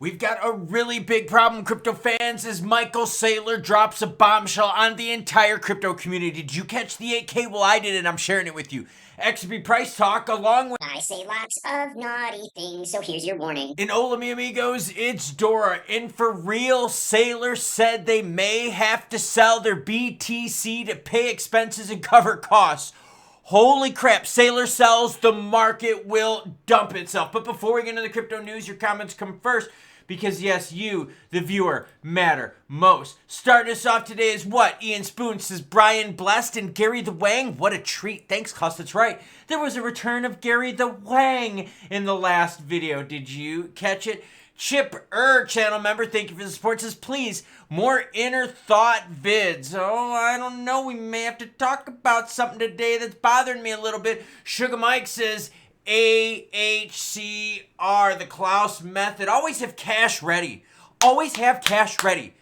We've got a really big problem, crypto fans, as Michael Saylor drops a bombshell on the entire crypto community. Did you catch the 8K? Well, I did, and I'm sharing it with you. XRP price talk along with... I say lots of naughty things, so here's your warning. And hola, mi amigos, it's Dora. And for real, Saylor said they may have to sell their BTC to pay expenses and cover costs. Holy crap, Saylor sells, the market will dump itself. But before we get into the crypto news, your comments come first. Because yes, you, the viewer, matter most. Starting us off today is what? Ian Spoon says Brian Blessed and Gary the Wang. What a treat. Thanks, Cuss. That's right. There was a return of Gary the Wang in the last video. Did you catch it? Chip channel member, thank you for the support, says please, more inner thought vids. Oh, I don't know. We may have to talk about something today that's bothering me a little bit. Sugar Mike says AHCR, the Klaus method. Always have cash ready. Always have cash ready.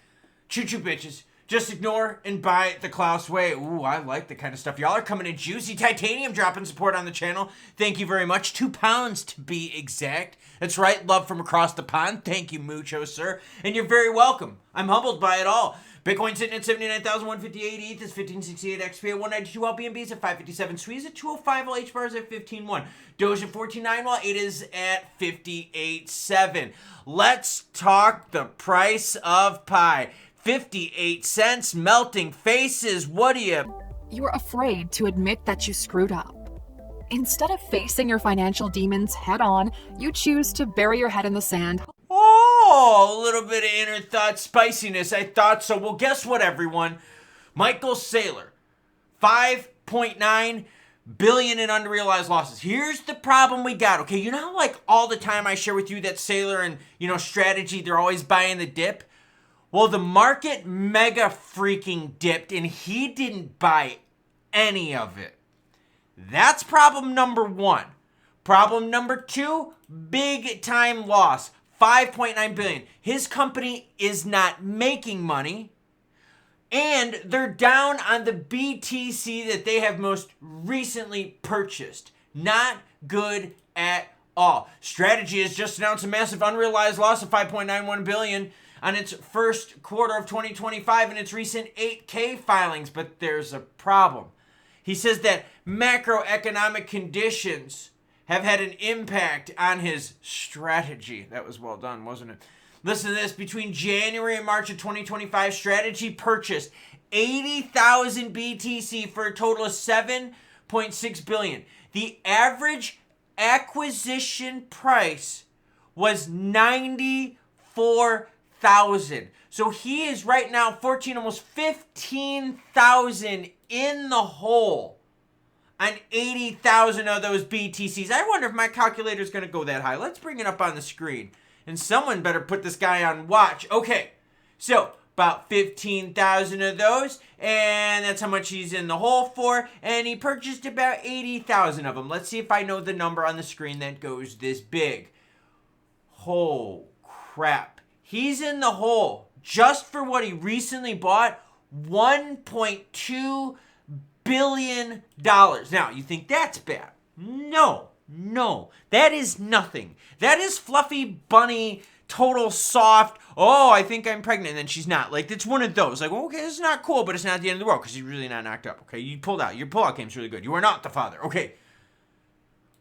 Choo-choo, bitches. Just ignore and buy the Klaus way. Ooh, I like the kind of stuff. Y'all are coming in juicy. Titanium dropping support on the channel. Thank you very much. 2 pounds to be exact. That's right. Love from across the pond. Thank you, mucho, sir. And you're very welcome. I'm humbled by it all. Bitcoin sitting at 79,158, ETH is 1568, XP at 192, LBNB is at 557, Squeeze at 205, while H bar is at 15.1, Doge at 14.9, while 8 is at 58.7. Let's talk the price of Pi. 58 cents, melting faces. What do you... You're afraid to admit that you screwed up. Instead of facing your financial demons head on, you choose to bury your head in the sand. Oh, a little bit of inner thought spiciness. I thought so. Well, guess what, everyone? Michael Saylor, 5.9 billion in unrealized losses. Here's the problem we got. Okay, you know how like all the time I share with you that Saylor and strategy, they're always buying the dip? Well, the market mega freaking dipped and he didn't buy any of it. That's problem number one. Problem number two, big time loss. 5.9 billion. His company is not making money. And they're down on the BTC that they have most recently purchased. Not good at all. Strategy has just announced a massive unrealized loss of 5.91 billion on its first quarter of 2025 in its recent 8K filings. But there's a problem. He says that macroeconomic conditions have had an impact on his strategy. That was well done, wasn't it? Listen to this. Between January and March of 2025, Strategy purchased 80,000 BTC for a total of 7.6 billion. The average acquisition price was 94,000. So he is right now 14, almost 15,000 in the hole on 80,000 of those BTCs. I wonder if my calculator is going to go that high. Let's bring it up on the screen. And someone better put this guy on watch. Okay, so about 15,000 of those. And that's how much he's in the hole for. And he purchased about 80,000 of them. Let's see if I know the number on the screen that goes this big. Oh, crap. He's in the hole just for what he recently bought. $1.2 billion. Now, you think that's bad? No, that is nothing. That is fluffy bunny, total soft. Oh, I think I'm pregnant, and then she's not. Like, it's one of those. Like, okay, this is not cool, but it's not the end of the world because you're really not knocked up. Okay, you pulled out. Your pullout game's really good. You are not the father. Okay,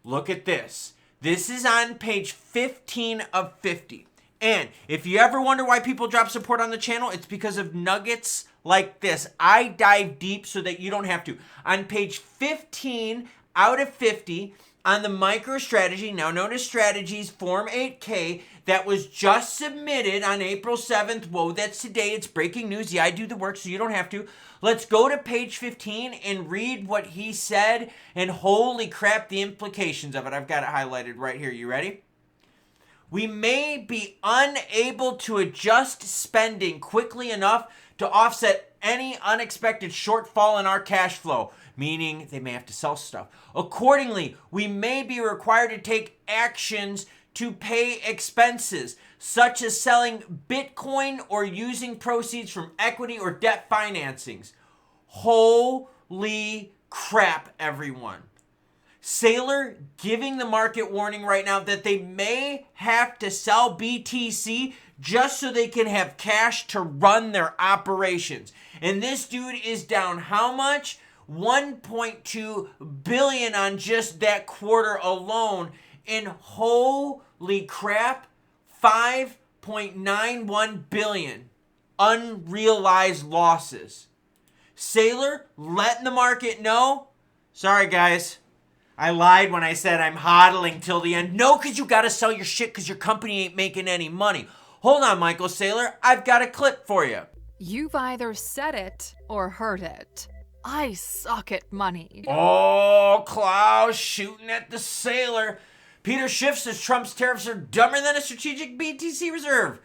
look at this. This is on page 15 of 50. And if you ever wonder why people drop support on the channel, it's because of nuggets like this. I dive deep so that you don't have to. On page 15 out of 50, on the MicroStrategy, now known as Strategies Form 8K, that was just submitted on April 7th. Whoa, that's today. It's breaking news. Yeah, I do the work, so you don't have to. Let's go to page 15 and read what he said. And holy crap, the implications of it. I've got it highlighted right here. You ready? We may be unable to adjust spending quickly enough to offset any unexpected shortfall in our cash flow, meaning they may have to sell stuff. Accordingly, we may be required to take actions to pay expenses, such as selling Bitcoin or using proceeds from equity or debt financings. Holy crap, everyone. Sailor giving the market warning right now that they may have to sell BTC just so they can have cash to run their operations. And this dude is down how much? 1.2 billion on just that quarter alone. And holy crap, 5.91 billion unrealized losses. Sailor letting the market know, sorry guys, I lied when I said I'm hodling till the end. No, because you got to sell your shit because your company ain't making any money. Hold on, Michael Saylor. I've got a clip for you. You've either said it or heard it. I suck at money. Oh, Klaus shooting at the sailor. Peter Schiff says Trump's tariffs are dumber than a strategic BTC reserve.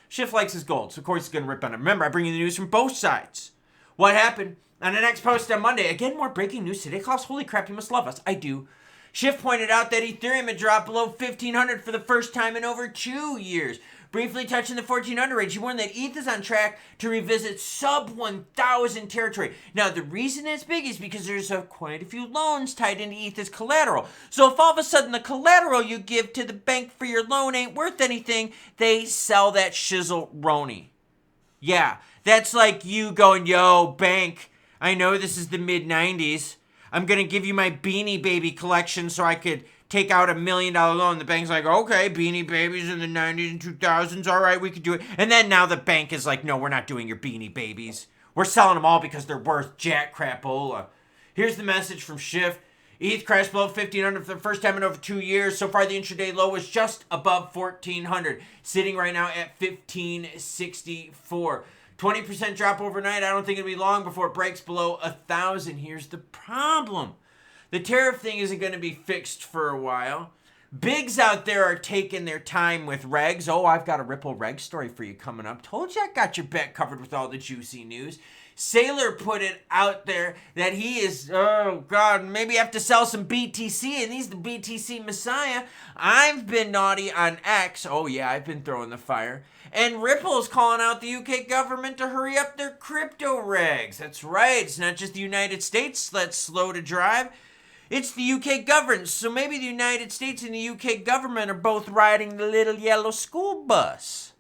Schiff likes his gold, so of course he's going to rip on it. Remember, I bring you the news from both sides. What happened? On the next post on Monday, again, more breaking news today. Klaus, holy crap, you must love us. I do. Schiff pointed out that Ethereum had dropped below 1,500 for the first time in over 2 years. Briefly touching the 1,400 range, he warned that ETH is on track to revisit sub-1,000 territory. Now, the reason it's big is because there's quite a few loans tied into ETH as collateral. So if all of a sudden the collateral you give to the bank for your loan ain't worth anything, they sell that shizzle-roni. Yeah, that's like you going, yo, bank, I know this is the mid-90s. I'm going to give you my Beanie Baby collection so I could take out $1 million loan. The bank's like, okay, Beanie Babies in the 90s and 2000s. All right, we could do it. And then now the bank is like, no, we're not doing your Beanie Babies. We're selling them all because they're worth jack crapola. Here's the message from Schiff. ETH crashed below 1,500 for the first time in over 2 years. So far, the intraday low was just above 1,400, sitting right now at 1,564. 20% drop overnight. I don't think it'll be long before it breaks below 1,000. Here's the problem. The tariff thing isn't going to be fixed for a while. Bigs out there are taking their time with regs. Oh, I've got a Ripple reg story for you coming up. Told you I got your bet covered with all the juicy news. Sailor put it out there that he is, oh God, maybe have to sell some BTC, and he's the BTC messiah. I've been naughty on X. Oh yeah, I've been throwing the fire. And Ripple is calling out the UK government to hurry up their crypto regs. That's right, it's not just the United States that's slow to drive. It's the UK government. So maybe the United States and the UK government are both riding the little yellow school bus.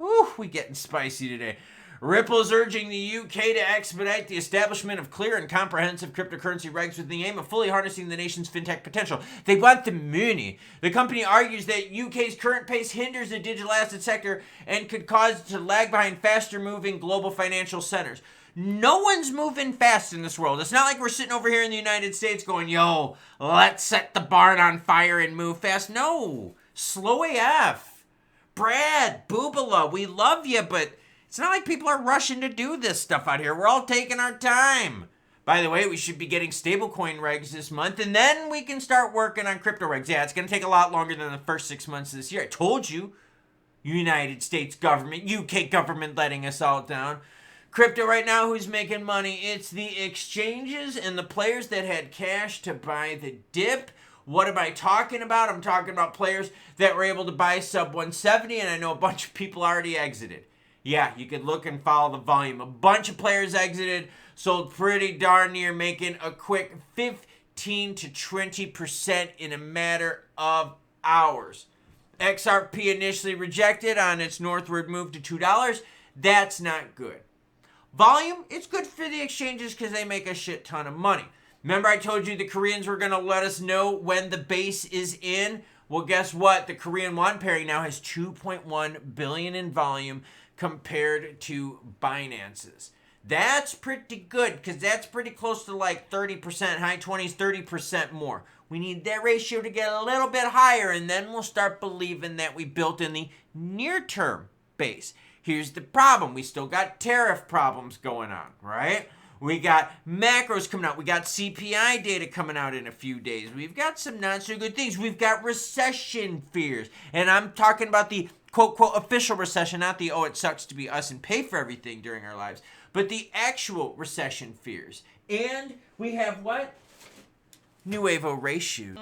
Ooh, we getting spicy today. Ripple is urging the UK to expedite the establishment of clear and comprehensive cryptocurrency regs with the aim of fully harnessing the nation's fintech potential. They want the money. The company argues that UK's current pace hinders the digital asset sector and could cause it to lag behind faster-moving global financial centers. No one's moving fast in this world. It's not like we're sitting over here in the United States going, yo, let's set the barn on fire and move fast. No, slow AF. Brad, Boobala, we love you, but it's not like people are rushing to do this stuff out here. We're all taking our time. By the way, we should be getting stablecoin regs this month, and then we can start working on crypto regs. Yeah, it's going to take a lot longer than the first 6 months of this year. I told you. United States government, UK government letting us all down. Crypto right now, who's making money? It's the exchanges and the players that had cash to buy the dip. What am I talking about? I'm talking about players that were able to buy sub 170, and I know a bunch of people already exited. Yeah, you could look and follow the volume. A bunch of players exited, sold pretty darn near, making a quick 15 to 20% in a matter of hours. XRP initially rejected on its northward move to $2. That's not good. Volume, it's good for the exchanges because they make a shit ton of money. Remember I told you the Koreans were going to let us know when the base is in? Well, guess what? The Korean won pairing now has 2.1 billion in volume compared to Binance's. That's pretty good because that's pretty close to like 30%, high 20s, 30% more. We need that ratio to get a little bit higher, and then we'll start believing that we built in the near-term base. Here's the problem. We still got tariff problems going on, right? We got macros coming out. We got CPI data coming out in a few days. We've got some not so good things. We've got recession fears. And I'm talking about the quote-quote official recession, not the, oh, it sucks to be us and pay for everything during our lives, but the actual recession fears. And we have what? Nuevo ratio.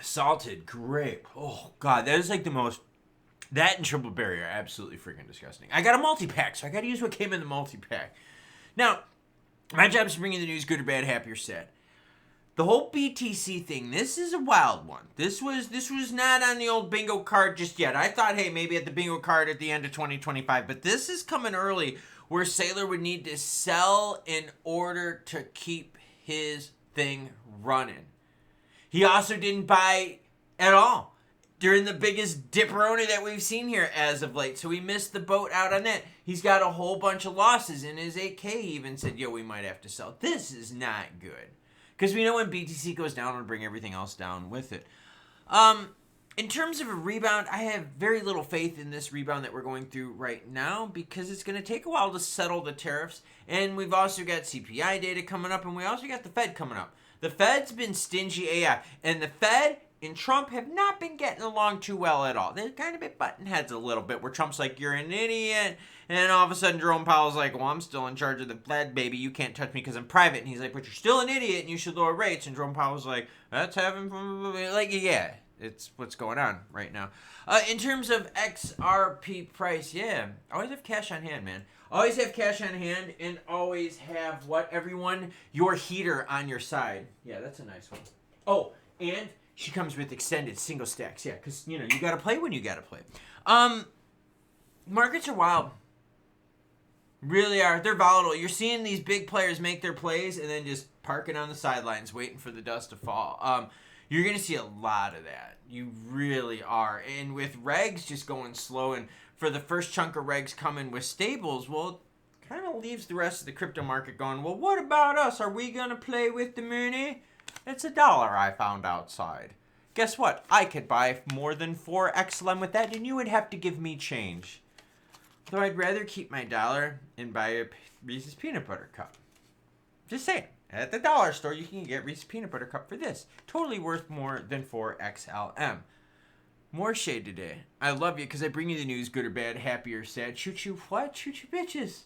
Salted grape. Oh, God, that is like the most... That and triple berry are absolutely freaking disgusting. I got a multi-pack, so I got to use what came in the multi-pack. Now, my job is to bring you the news, good or bad, happy or sad. The whole BTC thing, this is a wild one. This was not on the old bingo card just yet. I thought, hey, maybe at the bingo card at the end of 2025, but this is coming early where Saylor would need to sell in order to keep his thing running. He also didn't buy at all during the biggest dipperoni that we've seen here as of late. So he missed the boat out on that. He's got a whole bunch of losses in his 8K. He even said, yo, we might have to sell. This is not good. Because we know when BTC goes down, it'll bring everything else down with it. In terms of a rebound, I have very little faith in this rebound that we're going through right now because it's going to take a while to settle the tariffs. And we've also got CPI data coming up, and we also got the Fed coming up. The Fed's been stingy AI, and the Fed and Trump have not been getting along too well at all. They've kind of been butting heads a little bit, where Trump's like, you're an idiot. And then all of a sudden, Jerome Powell's like, well, I'm still in charge of the Fed, baby. You can't touch me because I'm private. And he's like, but you're still an idiot, and you should lower rates. And Jerome Powell's like, that's having, like, yeah, it's what's going on right now. In terms of XRP price, yeah, always have cash on hand, man. Always have cash on hand, and always have what, everyone? Your heater on your side. Yeah, that's a nice one. Oh, and she comes with extended single stacks. Yeah, because, you know, you got to play when you got to play. Markets are wild. Really are. They're volatile. You're seeing these big players make their plays and then just parking on the sidelines waiting for the dust to fall. You're going to see a lot of that. You really are. And with regs just going slow, and for the first chunk of regs coming with stables, well, it kind of leaves the rest of the crypto market going, well, what about us? Are we going to play with the money? It's $1 I found outside. Guess what? I could buy more than 4 XLM with that, and you would have to give me change. Though I'd rather keep my dollar and buy a Reese's Peanut Butter Cup. Just saying. At the dollar store, you can get Reese's Peanut Butter Cup for this. Totally worth more than 4 XLM. More shade today. I love you because I bring you the news, good or bad, happy or sad. Choo choo what? Choo choo bitches.